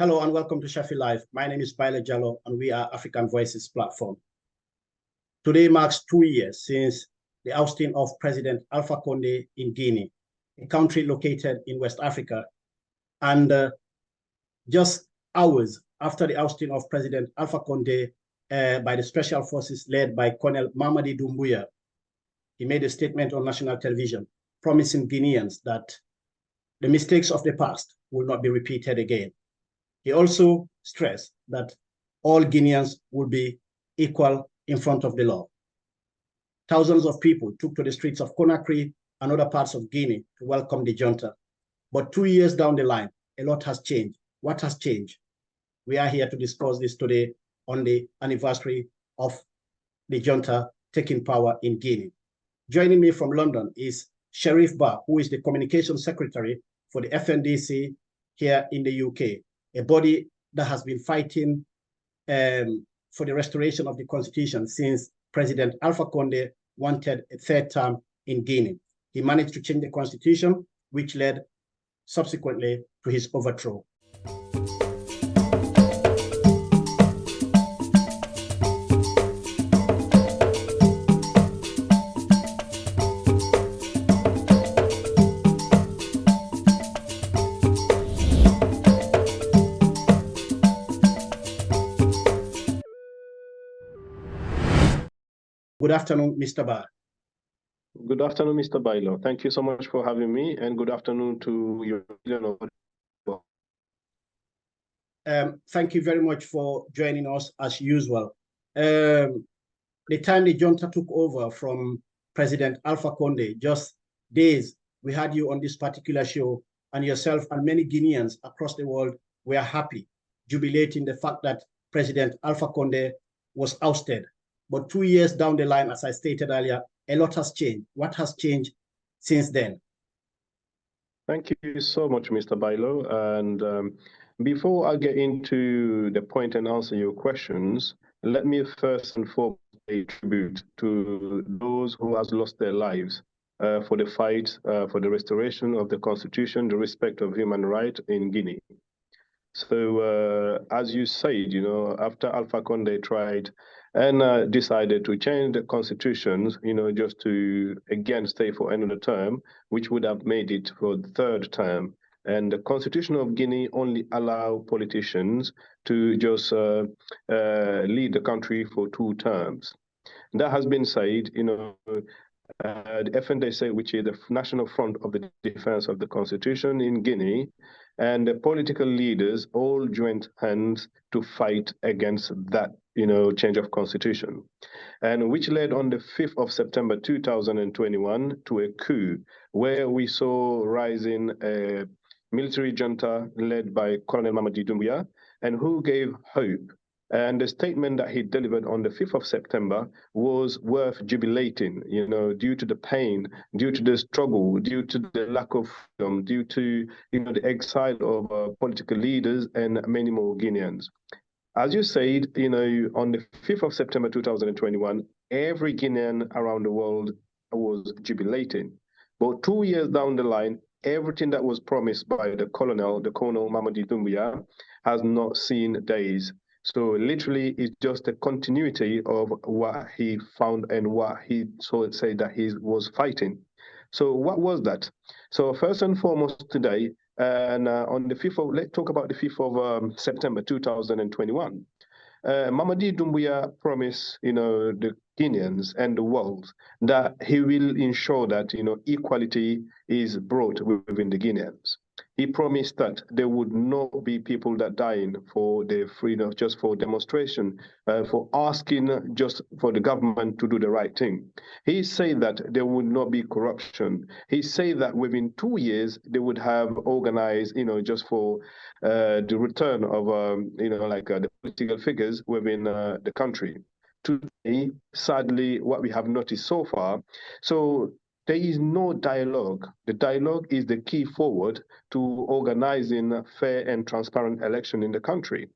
Hello and welcome to Sheffield Live. My name is Baile Jallo and we are African Voices platform. Today marks 2 years since the ousting of President Alpha Conde in Guinea, a country located in West Africa. And just hours after the ousting of President Alpha Conde by the special forces led by Colonel Mamady Doumbouya, he made a statement on national television promising Guineans that the mistakes of the past will not be repeated again. He also stressed that all Guineans would be equal in front of the law. Thousands of people took to the streets of Conakry and other parts of Guinea to welcome the junta. But 2 years down the line, a lot has changed. What has changed? We are here to discuss this today on the anniversary of the junta taking power in Guinea. Joining me from London is Sherieff Bah, who is the Communications Secretary for the FNDC here in the UK, a body that has been fighting for the restoration of the constitution since President Alpha Conde wanted a third term in Guinea. He managed to change the constitution, which led subsequently to his overthrow. Good afternoon, Mr. Bah. Good afternoon, Mr. Bailo. Thank you so much for having me, and good afternoon to your Thank you very much for joining us as usual. The time the junta took over from President Alpha Conde, just days, we had you on this particular show, and yourself and many Guineans across the world were happy, jubilating the fact that President Alpha Conde was ousted. But 2 years down the line, as I stated earlier, a lot has changed. What has changed since then? Thank you so much, Mr. Bailo. And before I get into the point and answer your questions, let me first and foremost pay tribute to those who have lost their lives for the fight for the restoration of the constitution, the respect of human rights in Guinea. So as you said, after Alpha Conde tried and decided to change the constitutions, just to, again, stay for another term, which would have made it for the third term. And the Constitution of Guinea only allow politicians to just lead the country for 2 terms. That has been said, the FNDC, which is the National Front of the Defense of the Constitution in Guinea, and the political leaders all joined hands to fight against that, change of constitution, and which led on the 5th of September 2021 to a coup, where we saw rising a military junta led by Colonel Mamady Doumbouya, and who gave hope. And the statement that he delivered on the 5th of September was worth jubilating, due to the pain, due to the struggle, due to the lack of freedom, due to, the exile of political leaders and many more Guineans. As you said, on the 5th of September 2021, every Guinean around the world was jubilating. But 2 years down the line, everything that was promised by the Colonel Mamady Doumbouya, has not seen days. So literally, it's just a continuity of what he found and what he said that he was fighting. So what was that? So first and foremost today, and on the 5th of, let's talk about the 5th of September 2021. Mamady Doumbouya promised, the Guineans and the world that he will ensure that, equality is brought within the Guineans. He promised that there would not be people that dying for their freedom, just for demonstration, for asking just for the government to do the right thing. He said that there would not be corruption. He said that within 2 years, they would have organized, just for the return of, the political figures within the country. Today, sadly, what we have noticed so far, so there is no dialogue. The dialogue is the key forward to organizing a fair and transparent election in the country.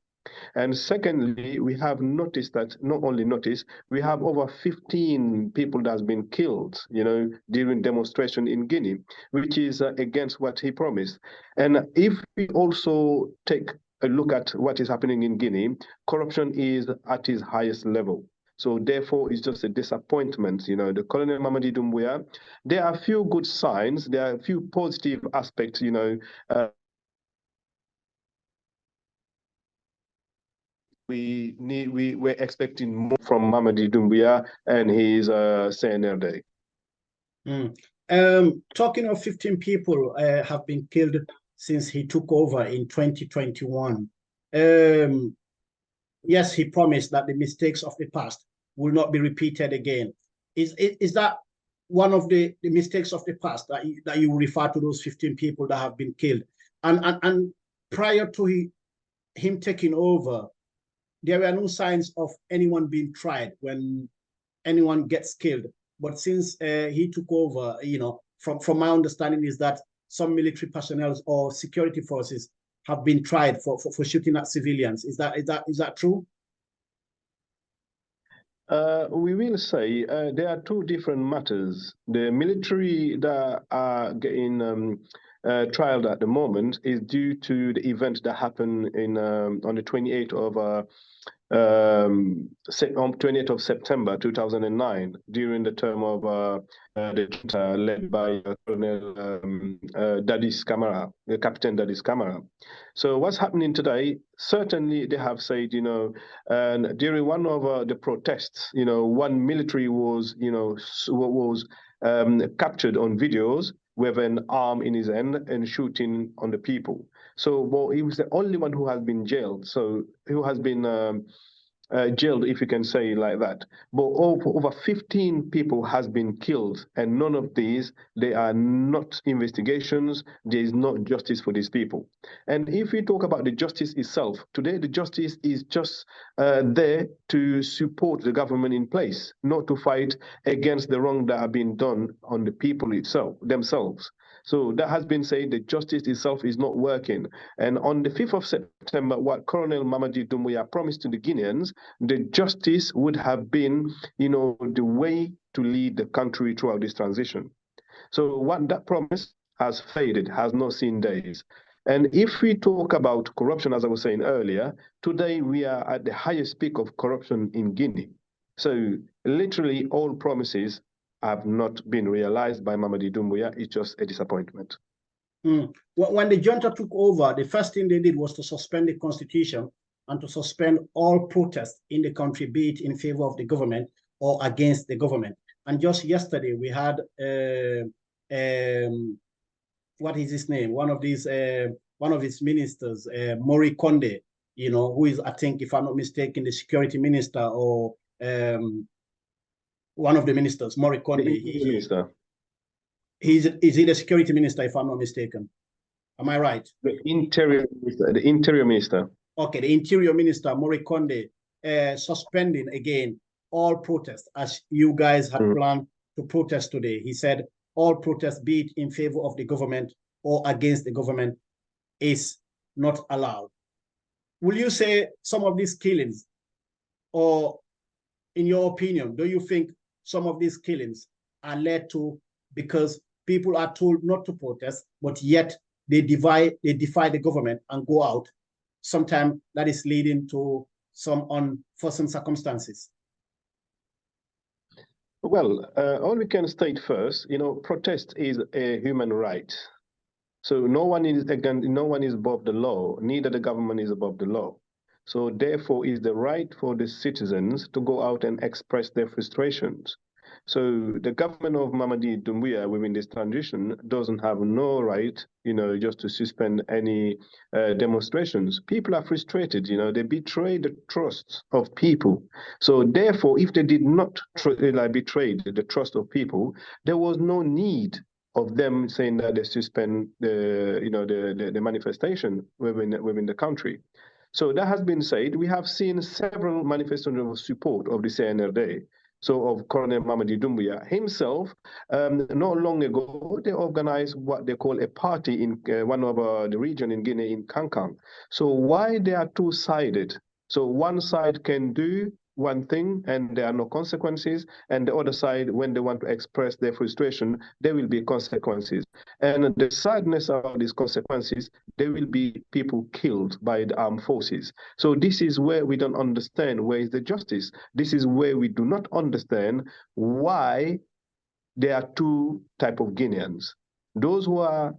And secondly, we have noticed that, not only noticed, we have over 15 people that has been killed, during demonstration in Guinea, which is against what he promised. And if we also take look at what is happening in Guinea, corruption is at its highest level. So therefore, it's just a disappointment. You know, the Colonel Mamady Doumbouya, there are a few good signs, there are a few positive aspects, you know. We're expecting more from Mamady Doumbouya and his CNRD. Talking of 15 people have been killed since he took over in 2021. Yes, he promised that the mistakes of the past will not be repeated again. Is that one of the mistakes of the past that you refer to those 15 people that have been killed? And prior to him taking over, there were no signs of anyone being tried when anyone gets killed. But since he took over, you know, from my understanding is that some military personnel or security forces have been tried for shooting at civilians. Is that true? We will say there are two different matters. The military that are getting trialed at the moment is due to the event that happened in on the 28th of 28th of September 2009, during the term of the Junta led by Colonel Dadis Camara, Captain Dadis Camara. So what's happening today, certainly they have said, you know, and during one of the protests, you know, one military was, you know, captured on videos with an arm in his hand and shooting on the people. So, well, he was the only one who has been jailed. So, who has been jailed, if you can say like that. But over 15 people has been killed, and none of these, they are not investigations. There is not justice for these people. And if we talk about the justice itself, today the justice is just there to support the government in place, not to fight against the wrong that have been done on the people themselves. So that has been said, the justice itself is not working. And on the 5th of September, what Colonel Mamady Doumbouya promised to the Guineans, the justice would have been, you know, the way to lead the country throughout this transition. So what that promise has faded, has not seen days. And if we talk about corruption, as I was saying earlier, today we are at the highest peak of corruption in Guinea. So literally all promises have not been realized by Mamady Doumbouya. It's just a disappointment. When the junta took over, the first thing they did was to suspend the constitution and to suspend all protests in the country, be it in favor of the government or against the government. And just yesterday, we had, what is his name? One of his ministers, Mori Conde, you know, who is, I think, if I'm not mistaken, the security minister or one of the ministers, Mori Conde. Is he the security minister, if I'm not mistaken? Am I right? The interior minister. Okay, the interior minister, Mori Conde, suspending again all protests, as you guys had planned to protest today. He said all protests, be it in favor of the government or against the government, is not allowed. Will you say some of these killings, or in your opinion, do you think some of these killings are led to because people are told not to protest, but yet they defy the government and go out? Sometimes that is leading to some unforeseen circumstances. Well, all we can state first, you know, protest is a human right. So no one is above the law, neither the government is above the law. So therefore, it's the right for the citizens to go out and express their frustrations. So the government of Mamady Doumbouya within this transition doesn't have no right, you know, just to suspend any demonstrations. People are frustrated, you know, they betray the trust of people. So therefore, if they did not betray the trust of people, there was no need of them saying that they suspend the manifestation within the country. So that has been said. We have seen several manifestations of support of the CNRD. So of Colonel Mamady Doumbouya himself, not long ago, they organized what they call a party in one of the region in Guinea, in Kankan. So why they are two-sided? So one side can do one thing and there are no consequences, and the other side, when they want to express their frustration, there will be consequences. And the sadness about these consequences, there will be people killed by the armed forces. So this is where we don't understand where is the justice. This is where we do not understand why there are two types of Guineans. Those who are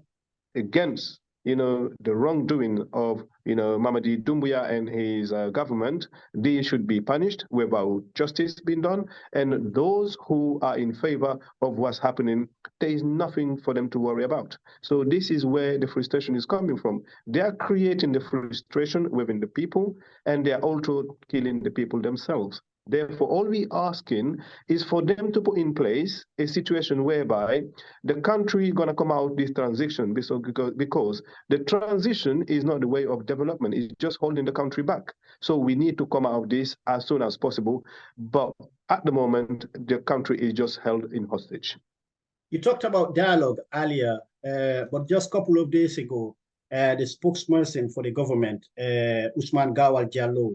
against, the wrongdoing of, Mamady Doumbouya and his government, they should be punished without justice being done. And those who are in favor of what's happening, there is nothing for them to worry about. So this is where the frustration is coming from. They are creating the frustration within the people, and they are also killing the people themselves. Therefore, all we asking is for them to put in place a situation whereby the country is going to come out this transition, because the transition is not the way of development. It's just holding the country back. So we need to come out of this as soon as possible. But at the moment, the country is just held in hostage. You talked about dialogue earlier, but just a couple of days ago, the spokesperson for the government, Usman Gawal Jallo,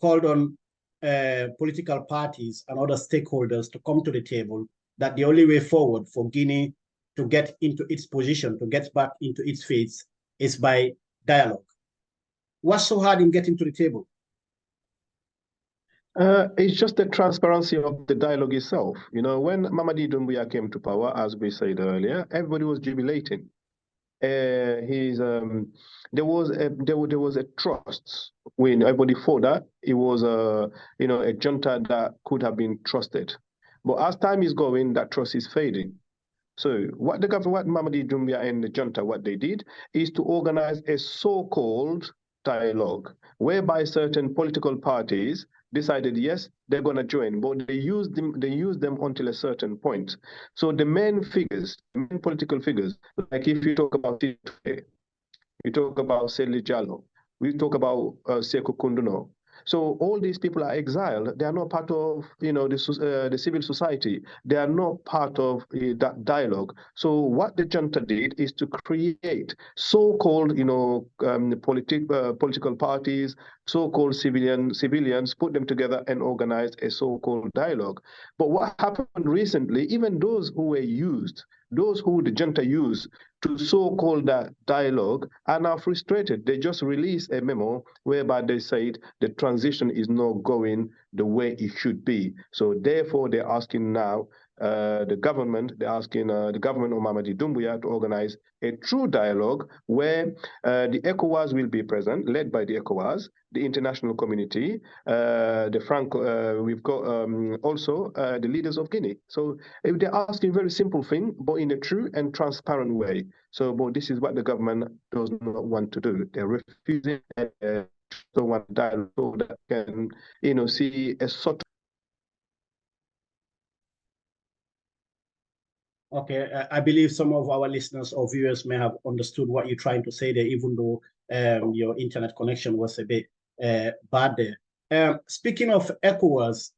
called on political parties and other stakeholders to come to the table, that the only way forward for Guinea to get into its position, to get back into its faith, is by dialogue. What's so hard in getting to the table? It's just the transparency of the dialogue itself. When Mamady Doumbouya came to power, as we said earlier, everybody was jubilating. There was a trust when everybody thought that it was a junta that could have been trusted. But as time is going, that trust is fading. So what Mamady Doumbouya and the junta, what they did is to organize a so-called dialogue whereby certain political parties decided, yes, they're going to join, but they use them until a certain point. So the main political figures, like if you talk about Tite, you talk about Seli Jallo, we talk about Sekou Kunduno. So all these people are exiled. They are not part of, the civil society. They are not part of that dialogue. So what the junta did is to create so-called, political parties, so-called civilians, put them together and organize a so-called dialogue. But what happened recently, even those who were used, those who the junta used to so-called that dialogue are now frustrated. They just released a memo whereby they said the transition is not going the way it should be. So therefore, they're asking now the government of Mamady Doumbouya to organize a true dialogue where the ECOWAS will be present, led by the ECOWAS, the international community, we've got also the leaders of Guinea. So they're asking a very simple thing, but in a true and transparent way. So, but this is what the government does not want to do. They're refusing to want dialogue so that can, see a sort. Okay, I believe some of our listeners or viewers may have understood what you're trying to say there, even though your internet connection was a bit bad there. Speaking of ECOWAS,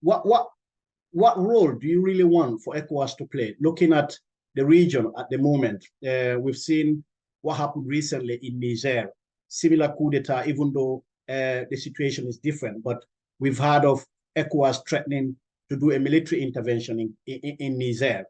what role do you really want for ECOWAS to play? Looking at the region at the moment, we've seen what happened recently in Niger, similar coup d'etat, even though the situation is different, but we've heard of ECOWAS threatening to do a military intervention in Niger.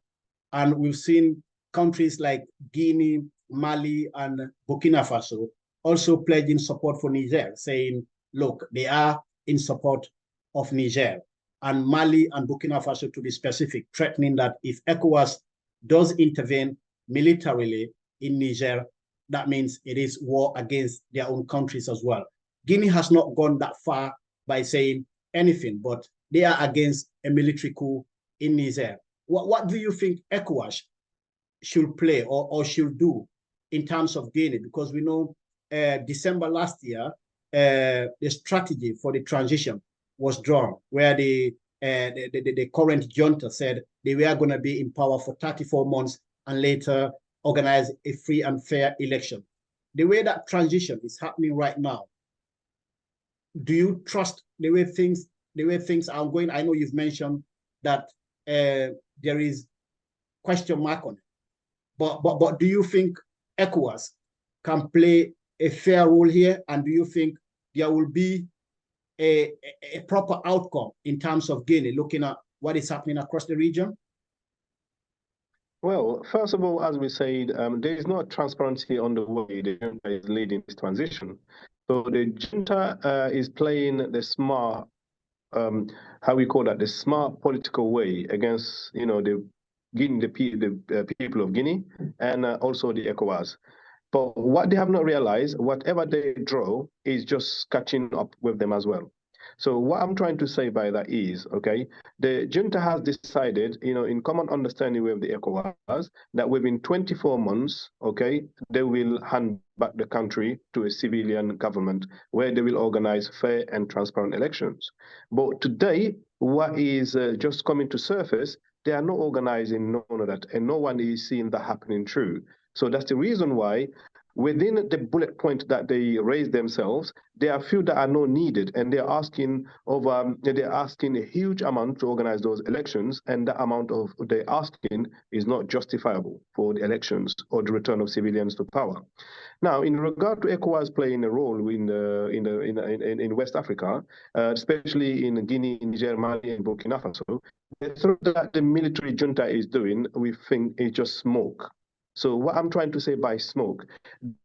And we've seen countries like Guinea, Mali, and Burkina Faso also pledging support for Niger, saying, look, they are in support of Niger. And Mali and Burkina Faso, to be specific, threatening that if ECOWAS does intervene militarily in Niger, that means it is war against their own countries as well. Guinea has not gone that far by saying anything, but they are against a military coup in Niger. What do you think ECOWAS should play or should do in terms of Guinea? Because we know December last year, the strategy for the transition was drawn, where the current junta said they were going to be in power for 34 months and later organize a free and fair election. The way that transition is happening right now, do you trust the way things are going? I know you've mentioned that there is question mark on it, but do you think ECOWAS can play a fair role here? And do you think there will be a proper outcome in terms of Guinea, looking at what is happening across the region? Well, first of all, as we said, there is no transparency on the way the junta is leading this transition. So the junta is playing the smart, how we call that, the smart political way against, the people of Guinea and also the ECOWAS. But what they have not realized, whatever they draw is just catching up with them as well. So what I'm trying to say by that is, okay, the junta has decided, in common understanding with the ECOWAS, that within 24 months, okay, they will hand back the country to a civilian government where they will organize fair and transparent elections. But today, what is just coming to surface, they are not organizing none of that, and no one is seeing that happening true. So that's the reason why within the bullet point that they raise themselves, there are few that are not needed, and they're asking a huge amount to organize those elections, and the amount of they're asking is not justifiable for the elections or the return of civilians to power. Now, in regard to ECOWAS playing a role in West Africa, especially in Guinea, Niger, Mali, and Burkina Faso, the threat that the military junta is doing, we think is just smoke. So what I'm trying to say by smoke,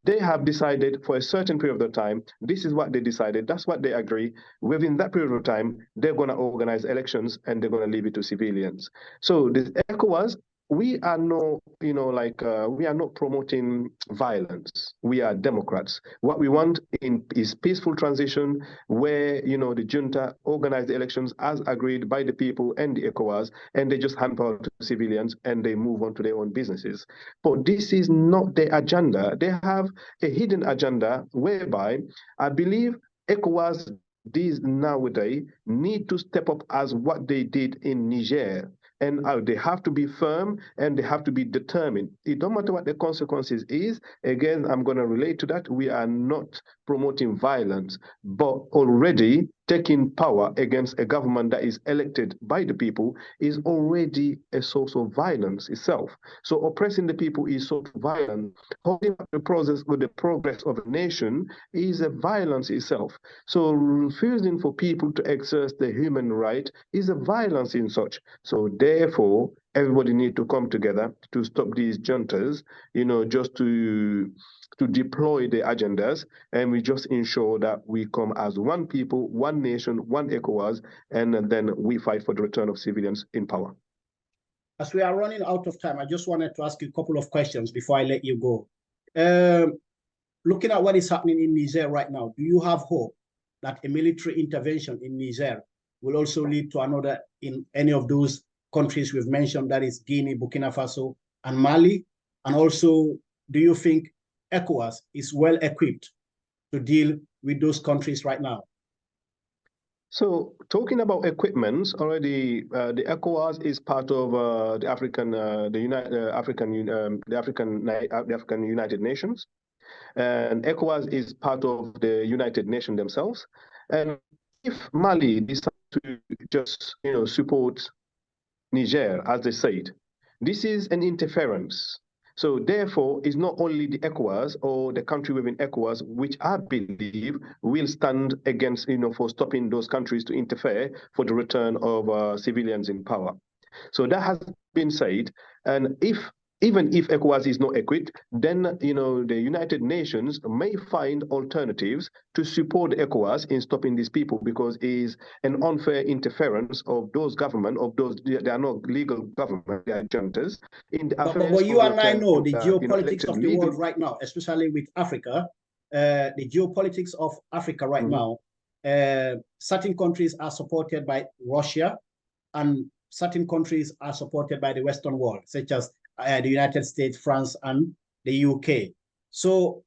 they have decided for a certain period of time, this is what they decided, that's what they agree. Within that period of time, they're going to organize elections and they're going to leave it to civilians. So the ECOWAS, we are not, we are not promoting violence. We are Democrats. What we want is peaceful transition where, the junta organize the elections as agreed by the people and the ECOWAS, and they just hand power to civilians and they move on to their own businesses. But this is not their agenda. They have a hidden agenda whereby I believe ECOWAS these nowadays need to step up as what they did in Niger. And they have to be firm and they have to be determined. It don't matter what the consequences is. Again, I'm going to relate to that. We are not promoting violence, but already taking power against a government that is elected by the people is already a source of violence itself. So oppressing the people is sort of violent. Holding up the process with the progress of a nation is a violence itself. So refusing for people to exercise their human right is a violence in such. So therefore, everybody needs to come together to stop these juntas, just to deploy the agendas, and we just ensure that we come as one people, one nation, one ECOWAS, and then we fight for the return of civilians in power. As we are running out of time, I just wanted to ask you a couple of questions before I let you go. Looking at what is happening in Niger right now, do you have hope that a military intervention in Niger will also lead to another in any of those countries we've mentioned, that is Guinea, Burkina Faso, and Mali? And also, do you think ECOWAS is well equipped to deal with those countries right now? So talking about equipment, already the ECOWAS is part of the African United Nations, and ECOWAS is part of the United Nations themselves. And if Mali decides to just support Niger, as they said, this is an interference. So therefore, it's not only the ECOWAS or the country within ECOWAS, which I believe will stand against, for stopping those countries to interfere for the return of civilians in power. So that has been said. And even if ECOWAS is not equipped, then the United Nations may find alternatives to support ECOWAS in stopping these people, because it is an unfair interference of those government, they are not legal government, they are juntas. But you and I know the geopolitics of the world right now, especially with Africa, the geopolitics of Africa right now, certain countries are supported by Russia and certain countries are supported by the Western world, such as the United States, France, and the UK. So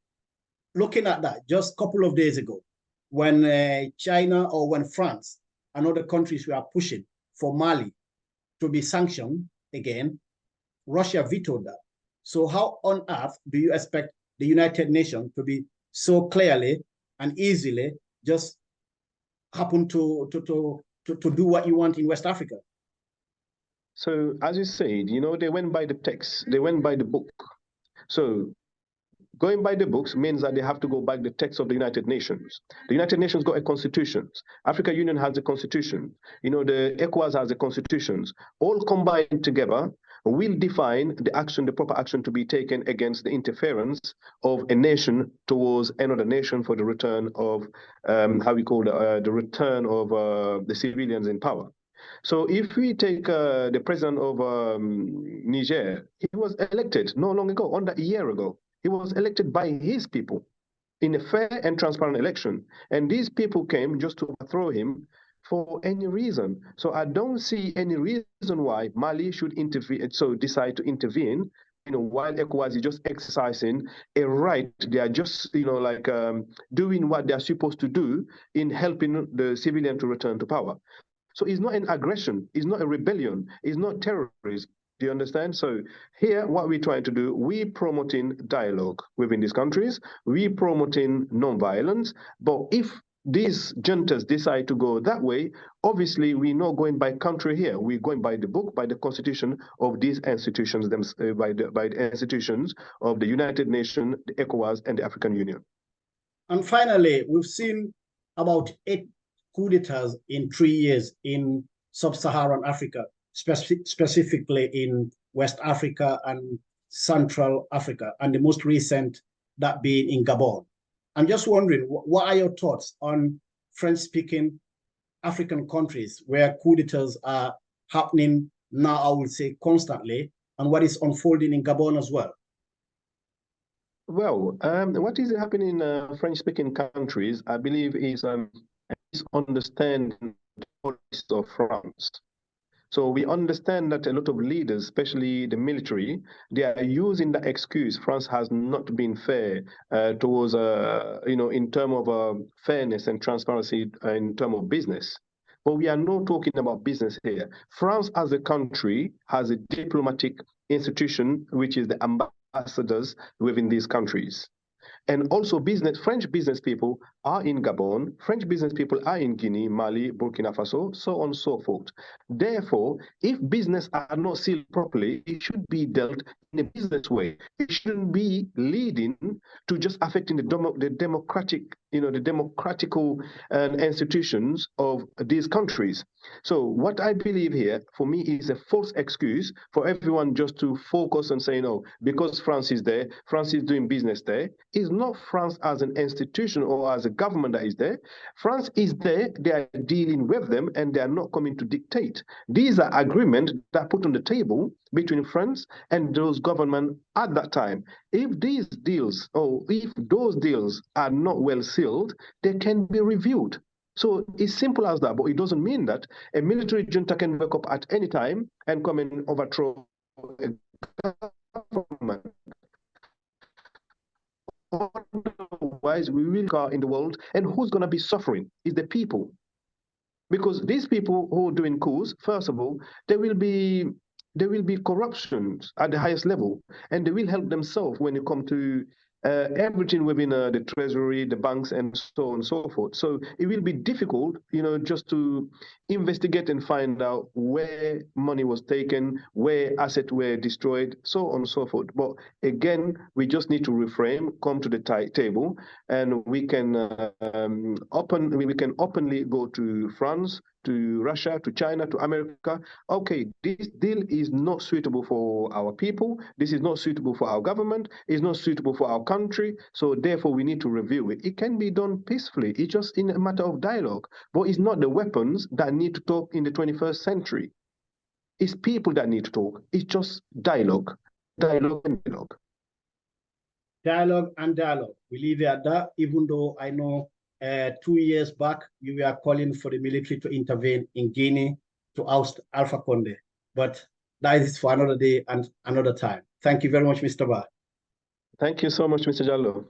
looking at that, just a couple of days ago, when China or when France and other countries were pushing for Mali to be sanctioned again, Russia vetoed that. So how on earth do you expect the United Nations to be so clearly and easily just happen to do what you want in West Africa? So as you said, they went by the text, they went by the book. So Going by the books means that they have to go by the text of the United Nations. The United Nations got a constitution. African Union has a constitution. The ECOWAS has a constitution. All combined together will define the action, the proper action to be taken against the interference of a nation towards another nation for the return of, the return of the civilians in power. So if we take the president of Niger, he was elected not long ago, under a year ago. He was elected by his people in a fair and transparent election. And these people came just to overthrow him for any reason. So I don't see any reason why Mali should intervene, so decide to intervene, while ECOWAS is just exercising a right. They are just, doing what they are supposed to do in helping the civilian to return to power. So it's not an aggression, it's not a rebellion, it's not terrorism. Do you understand? So here, what we're trying to do, we're promoting dialogue within these countries, we're promoting non-violence. But if these juntas decide to go that way, obviously we're not going by country here. We're going by the book, by the constitution of these institutions, by the institutions of the United Nations, the ECOWAS, and the African Union. And finally, we've seen about 8 coup d'etats in 3 years in sub-Saharan Africa, specifically in West Africa and Central Africa, and the most recent that being in Gabon. I'm just wondering, what are your thoughts on French-speaking African countries where coup d'etats are happening now, I would say constantly, and what is unfolding in Gabon as well? Well, what is happening in French-speaking countries, I believe, is understanding the policies of France. So we understand that a lot of leaders, especially the military, they are using the excuse France has not been fair towards, in terms of fairness and transparency in terms of business. But we are not talking about business here. France as a country has a diplomatic institution, which is the ambassadors within these countries. And also French business people are in Gabon, French business people are in Guinea, Mali, Burkina Faso, so on and so forth. Therefore, if business are not sealed properly, it should be dealt in a business way. It shouldn't be leading to just affecting the democratic, the democratical institutions of these countries. So what I believe here, for me, is a false excuse for everyone just to focus on saying, oh, because France is there, France is doing business there. It's not France as an institution or as a government that is there. France is there, they are dealing with them, and they are not coming to dictate. These are agreements that are put on the table between France and those governments at that time. If these deals, or if those deals are not well sealed, they can be reviewed. So it's simple as that, but it doesn't mean that a military junta can wake up at any time and come and overthrow a government. Otherwise, we will go in the world, and who's going to be suffering is the people. Because these people who are doing coups, first of all, there will be corruptions at the highest level, and they will help themselves when it comes to everything within the treasury, the banks, and so on and so forth. So it will be difficult, just to investigate and find out where money was taken, where assets were destroyed, so on and so forth. But again, we just need to reframe, come to the table, and we can openly go to France, to Russia, to China, to America. Okay, this deal is not suitable for our people. This is not suitable for our government. It's not suitable for our country. So therefore, we need to review it. It can be done peacefully. It's just in a matter of dialogue. But it's not the weapons that need to talk in the 21st century. It's people that need to talk. It's just dialogue. Dialogue and dialogue. Dialogue and dialogue. We leave it at that, even though I know 2 years back, you were calling for the military to intervene in Guinea to oust Alpha Conde. But that is for another day and another time. Thank you very much, Mr. Bah. Thank you so much, Mr. Jallo.